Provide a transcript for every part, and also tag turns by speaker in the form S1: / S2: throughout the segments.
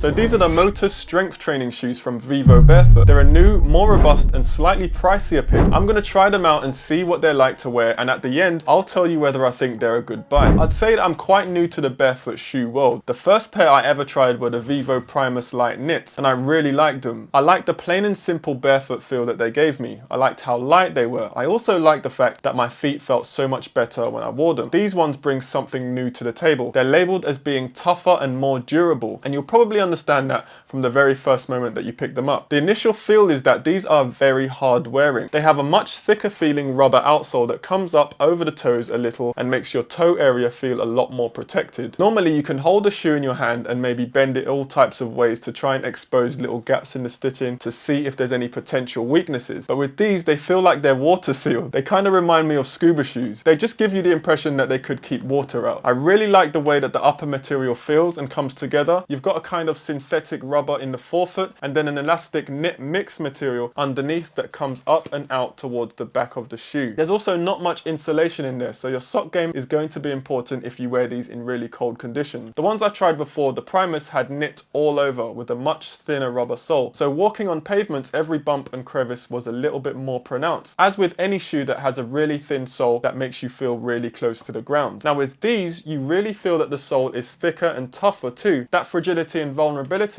S1: So these are the Motor Strength Training shoes from Vivo Barefoot. They're a new, more robust and slightly pricier pick. I'm going to try them out and see what they're like to wear, and at the end, I'll tell you whether I think they're a good buy. I'd say that I'm quite new to the barefoot shoe world. The first pair I ever tried were the Vivo Primus Light Knits, and I really liked them. I liked the plain and simple barefoot feel that they gave me. I liked how light they were. I also liked the fact that my feet felt so much better when I wore them. These ones bring something new to the table. They're labeled as being tougher and more durable, and you'll probably understand that from the very first moment that you pick them up. The initial feel is that these are very hard wearing. They have a much thicker feeling rubber outsole that comes up over the toes a little and makes your toe area feel a lot more protected. Normally you can hold a shoe in your hand and maybe bend it all types of ways to try and expose little gaps in the stitching to see if there's any potential weaknesses. But with these, they feel like they're water sealed. They kind of remind me of scuba shoes. They just give you the impression that they could keep water out. I really like the way that the upper material feels and comes together. You've got a kind of synthetic rubber in the forefoot and then an elastic knit mix material underneath that comes up and out towards the back of the shoe. There's also not much insulation in there, so your sock game is going to be important if you wear these in really cold conditions. The ones I tried before, the Primus, had knit all over with a much thinner rubber sole, so walking on pavements, every bump and crevice was a little bit more pronounced, as with any shoe that has a really thin sole that makes you feel really close to the ground. Now with these, you really feel that the sole is thicker and tougher too. That fragility and vulnerability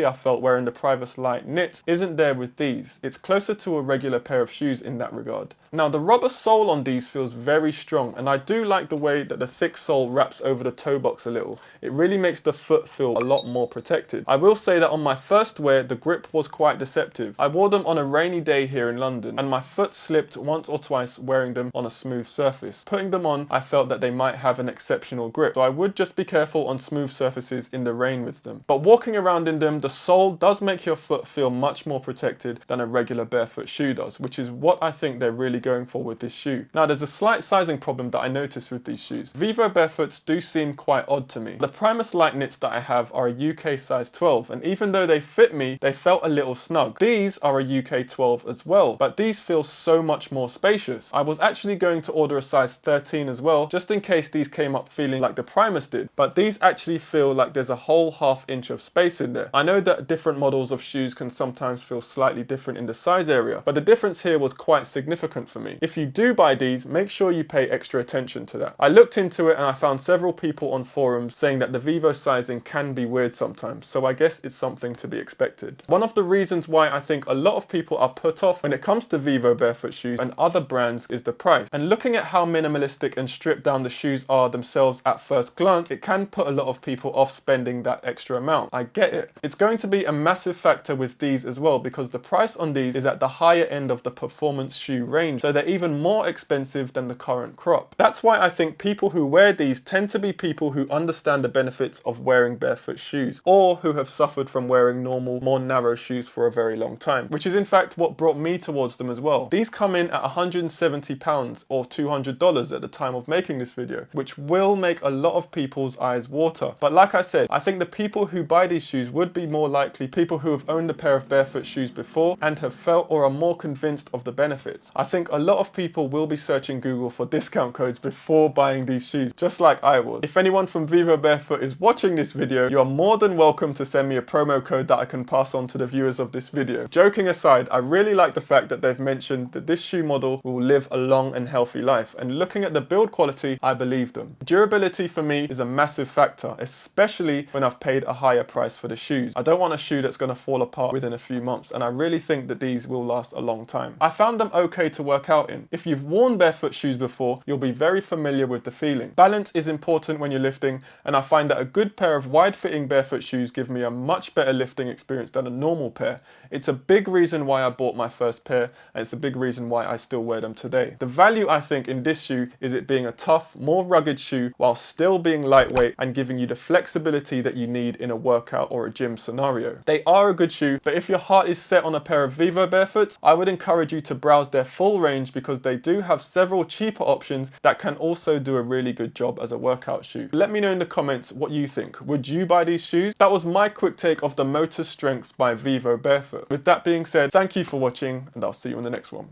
S1: I felt wearing the Primus Light Knits isn't there with these. It's closer to a regular pair of shoes in that regard. Now the rubber sole on these feels very strong, and I do like the way that the thick sole wraps over the toe box a little. It really makes the foot feel a lot more protected. I will say that on my first wear, the grip was quite deceptive. I wore them on a rainy day here in London, and my foot slipped once or twice wearing them on a smooth surface. Putting them on, I felt that they might have an exceptional grip, so I would just be careful on smooth surfaces in the rain with them. But walking around in them, the sole does make your foot feel much more protected than a regular barefoot shoe does, which is what I think they're really going for with this shoe. Now there's a slight sizing problem that I noticed with these shoes. Vivo Barefoots do seem quite odd to me. The Primus Light Knits that I have are a UK size 12, and even though they fit me, they felt a little snug. These are a UK 12 as well, but these feel so much more spacious. I was actually going to order a size 13 as well, just in case these came up feeling like the Primus did, but these actually feel like there's a whole ½ inch of space in there. I know that different models of shoes can sometimes feel slightly different in the size area, but the difference here was quite significant for me. If you do buy these, make sure you pay extra attention to that. I looked into it and I found several people on forums saying that the Vivo sizing can be weird sometimes, so I guess it's something to be expected. One of the reasons why I think a lot of people are put off when it comes to Vivo barefoot shoes and other brands is the price. And looking at how minimalistic and stripped down the shoes are themselves at first glance, it can put a lot of people off spending that extra amount. I get it. It's going to be a massive factor with these as well, because the price on these is at the higher end of the performance shoe range, so they're even more expensive than the current crop. That's why I think people who wear these tend to be people who understand the benefits of wearing barefoot shoes, or who have suffered from wearing normal, more narrow shoes for a very long time, which is in fact what brought me towards them as well. These come in at £170 or $200 at the time of making this video, which will make a lot of people's eyes water. But like I said, I think the people who buy these shoes would be more likely people who have owned a pair of barefoot shoes before and have felt or are more convinced of the benefits. I think a lot of people will be searching Google for discount codes before buying these shoes, just like I was. If anyone from Vivo Barefoot is watching this video, you are more than welcome to send me a promo code that I can pass on to the viewers of this video. Joking aside, I really like the fact that they've mentioned that this shoe model will live a long and healthy life, and looking at the build quality, I believe them. Durability for me is a massive factor, especially when I've paid a higher price for the shoes. I don't want a shoe that's going to fall apart within a few months, and I really think that these will last a long time. I found them okay to work out in. If you've worn barefoot shoes before, you'll be very familiar with the feeling. Balance is important when you're lifting, and I find that a good pair of wide-fitting barefoot shoes give me a much better lifting experience than a normal pair. It's a big reason why I bought my first pair, and it's a big reason why I still wear them today. The value I think in this shoe is it being a tough, more rugged shoe while still being lightweight and giving you the flexibility that you need in a workout or a gym scenario. They are a good shoe, but if your heart is set on a pair of Vivo Barefoots, I would encourage you to browse their full range, because they do have several cheaper options that can also do a really good job as a workout shoe. Let me know in the comments what you think. Would you buy these shoes? That was my quick take of the Motor Strengths by Vivo Barefoot. With that being said, thank you for watching, and I'll see you in the next one.